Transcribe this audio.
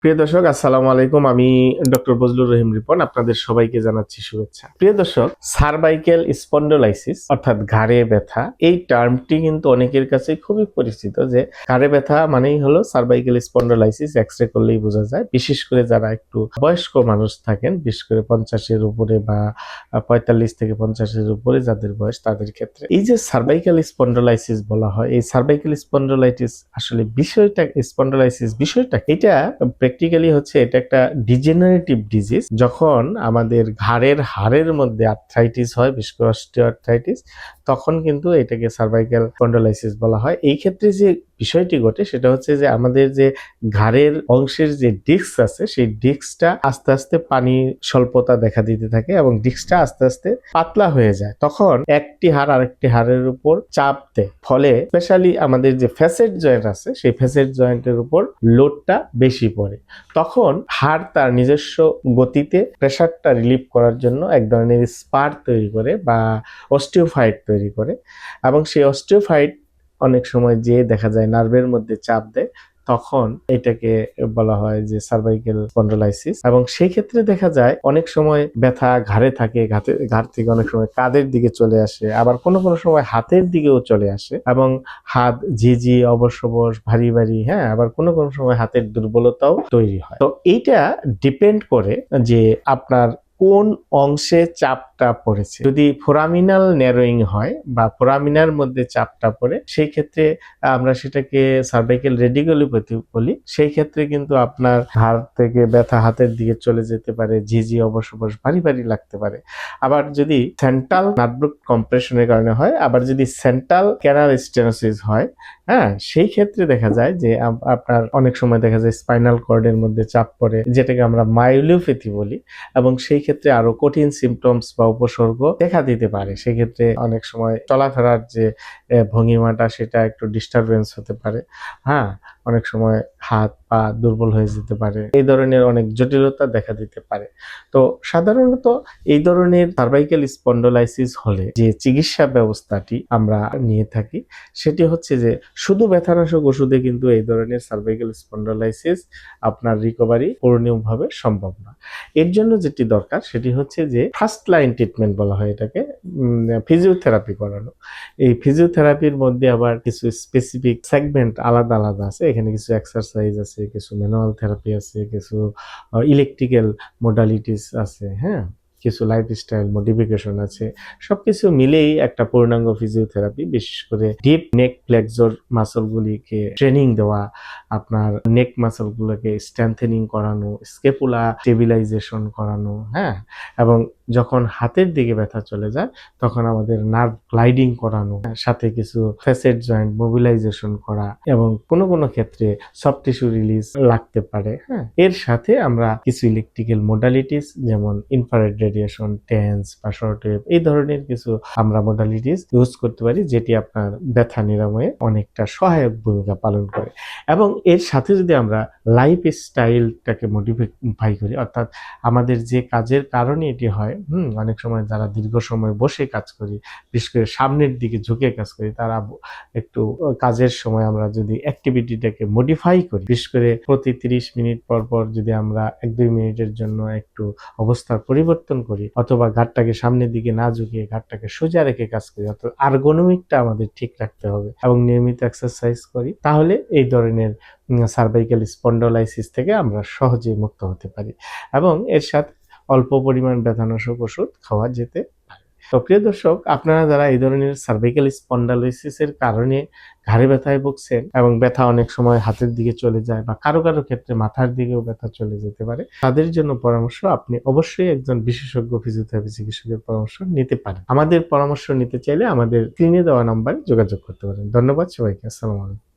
প্রিয় দর্শক, আসসালামু আলাইকুম। আমি ডক্টর বজলুর রহিম রিপন আপনাদের সবাইকে জানাচ্ছি শুভেচ্ছা। প্রিয় দর্শক, সার্ভাইকেল স্পন্ডোলাইসিস অর্থাৎ ঘাড়ে ব্যথা, এই টার্মটি কিন্তু অনেকের কাছে খুবই পরিচিত। যে ঘাড়ে ব্যথা মানেই হলো সার্ভাইকেল স্পন্ডোলাইসিস, এক্সরে করলেই বোঝা যায়। বিশেষ করে যারা একটু বয়স্ক মানুষ থাকেন, বিশেষ করে 50-এর উপরে বা 45 থেকে 50-এর উপরে যাদের বয়স, তাদের ক্ষেত্রে এই যে সার্ভাইকেল স্পন্ডোলাইসিস বলা হয়, এই সার্ভাইকেল স্পন্ডোলাইটিস আসলে বিষয়টা এটা প্র্যাকটিক্যালি হচ্ছে, এটা একটা ডিজেনারেটিভ ডিজিজ। যখন আমাদের ঘাড়ের হাড়ের মধ্যে আর্থ্রাইটিস হয়, বিশেষ করে অস্টিওআর্থ্রাইটিস, তখন কিন্তু এটাকে সার্ভাইকাল স্পন্ডোলাইসিস বলা হয়। এই ক্ষেত্রে যে বিষয়টি ঘটে সেটা হচ্ছে যে আমাদের যে ঘাড়ের অংশের যে ডিস্ক আছে, সেই ডিস্কটা আস্তে আস্তে পানি স্বল্পতা দেখা দিতে থাকে এবং ডিস্কটা আস্তে আস্তে পাতলা হয়ে যায়। তখন একটি হাড় আরেকটি হাড়ের উপর চাপ দেয়, ফলে স্পেশালি আমাদের যে ফ্যাসেট জয়েন্ট আছে, সেই ফ্যাসেট জয়েন্টের উপর লোডটা বেশি পড়ে। তখন হাড় তার নিজস্ব গতিতে প্রেসারটা রিলিভ করার জন্য এক ধরনের স্পার তৈরি করে বা অস্টিওফাইট তৈরি করে, এবং সেই অস্টিওফাইট অনেক সময় যে দেখা যায় নার্ভের মধ্যে চাপ দেয়, তখন এটাকে বলা হয় যে সার্ভাইকেল স্পন্ডোলাইসিস। এবং সেই ক্ষেত্রে দেখা যায় অনেক সময় ব্যথা ঘাড়ে থাকে, ঘাড় থেকে অনেক সময় কাঁধের দিকে চলে আসে, আবার কোনো কোনো সময় হাতের দিকেও চলে আসে এবং হাত ঝিঝি, অবশ অবশ, ভারী ভারী, হ্যাঁ, আবার কোনো কোনো সময় হাতের দুর্বলতাও তৈরি হয়। তো এইটা ডিপেন্ড করে যে আপনার কোন অংশে চাপটা পড়েছে। যদি ফোরামিনাল ন্যারোয়িং হয় বা ফোরামিনার মধ্যে চাপটা পড়ে, সেই ক্ষেত্রে আমরা সেটাকে সার্ভাইকেল রেডিকুলোপ্যাথি বলি। সেই ক্ষেত্রে কিন্তু আপনার হাড় থেকে ব্যথা হাতের দিকে চলে যেতে পারে, ঝিঝি, অবশ অবশ, ভারী ভারী লাগতে পারে। আবার যদি সেন্ট্রাল নার্ভ কম্প্রেশনের কারণে হয়, আবার যদি সেন্ট্রাল ক্যানাল স্টেনোসিস হয়, হ্যাঁ, সেই ক্ষেত্রে দেখা যায় যে আপনার অনেক সময় দেখা যায় স্পাইনাল কর্ডের মধ্যে চাপ পড়ে, যেটাকে আমরা মায়োলিওপ্যাথি বলি, এবং সেই ক্ষেত্রে আরো কঠিন সিমটমস বা উপসর্গ দেখা দিতে পারে। সেক্ষেত্রে অনেক সময় চলাফেরার যে ভঙ্গিমাটা, সেটা একটু ডিস্টারবেন্স হতে পারে। হ্যাঁ, অনেক সময় হাত পা দুর্বল হয়ে যেতে পারে, এই ধরনের অনেক জটিলতা দেখা দিতে পারে। তো সাধারণত এই ধরনের সার্ভাইকেল স্পন্ডোলাইসিস হলে যে চিকিৎসা ব্যবস্থাটি আমরা নিয়ে থাকি, সেটি হচ্ছে যে শুধু ব্যথানাশক ওষুধে কিন্তু এই ধরনের সার্ভাইকেল স্পন্ডোলাইসিস আপনার রিকভারি পূর্ণভাবে সম্ভব না। এর জন্য যেটি দরকার সেটি হচ্ছে যে ফার্স্ট লাইন ট্রিটমেন্ট বলা হয় এটাকে, ফিজিওথেরাপি করানো। এই ফিজিওথেরাপির মধ্যে আবার কিছু স্পেসিফিক সেগমেন্ট আলাদা আলাদা আছে। এখানে কিছু এক্সারসাইজ আছে, কিছু ম্যানুয়াল থেরাপি আছে, কিছু ইলেকট্রিক্যাল মোডালিটিস আছে, হ্যাঁ, কিছু লাইফস্টাইল মডিফিকেশন আছে। সবকিছু মিলেই একটা পূর্ণাঙ্গ ফিজিওথেরাপি। বিশেষ করে ডিপ নেক ফ্লেক্সর মাসলগুলিকে ট্রেনিং দেওয়া, আপনার নেক মাসলগুলোকে স্ট্রেংথেনিং করানো, স্কেপুলা স্টেবিলাইজেশন করানো, হ্যাঁ, এবং যখন হাতের দিকে ব্যথা চলে যায় তখন আমাদের নার্ভ গ্লাইডিং করানো, সাথে কিছু ফ্যাসেট জয়েন্ট মোবিলাইজেশন করা, এবং কোনো কোনো ক্ষেত্রে সফট টিস্যু রিলিজ লাগতে পারে। হ্যাঁ, এর সাথে আমরা কিছু ইলেকট্রিক্যাল মোডালিটিস যেমন ইনফ্রারেড রেডিয়েশন, টেন্স বা শর্ট ওয়েভ, এই ধরনের কিছু আমরা মোডালিটিস ইউজ করতে পারি, যেটি আপনার ব্যথা নিরাময়ে অনেকটা সহায়ক ভূমিকা পালন করে। এবং এর সাথে যদি আমরা লাইফ স্টাইলটাকে মডিফাই করি, অর্থাৎ আমাদের যে কাজের কারণে এটি হয়, অনেক সময় যারা দীর্ঘ সময় বসে কাজ করি, বিশেষ করে সামনের দিকে ঝুঁকে কাজ করি, তারা একটু কাজের সময় আমরা যদি অ্যাক্টিভিটিটাকে মডিফাই করি, বিশেষ করে প্রতি 30 মিনিট পর পর যদি আমরা 1-2 মিনিটের জন্য একটু অবস্থার পরিবর্তন করি, অথবা ঘাটটাকে সামনের দিকে না ঝুঁকিয়ে ঘাটটাকে সোজা রেখে কাজ করি, অর্থাৎ আর্গোনমিকটা আমাদের ঠিক রাখতে হবে, এবং নিয়মিত এক্সারসাইজ করি, তাহলে এই ধরনের সার্ভাইকাল স্পন্ডোলাইসিস থেকে আমরা সহজেই মুক্ত হতে পারি। এবং এর সাথে অল্প পরিমাণ ব্যথানাশক ওষুধ খাওয়া যেতে পারে। তো প্রিয় দর্শক, আপনারা যারা এই ধরনের সার্ভাইকাল স্পন্ডালাইসিসের কারণে ঘাড়ে ব্যথায় ভুগছেন এবং ব্যথা অনেক সময় হাতের দিকে চলে যায় বা কারো কারো ক্ষেত্রে মাথার দিকেও ব্যথা চলে যেতে পারে, তাদের জন্য পরামর্শ আপনি অবশ্যই একজন বিশেষজ্ঞ ফিজিওথেরাপি চিকিৎসকের পরামর্শ নিতে পারেন। আমাদের পরামর্শ নিতে চাইলে আমাদের স্ক্রিনে দেওয়া নাম্বারে যোগাযোগ করতে পারেন। ধন্যবাদ সবাইকে। আসসালামু আলাইকুম।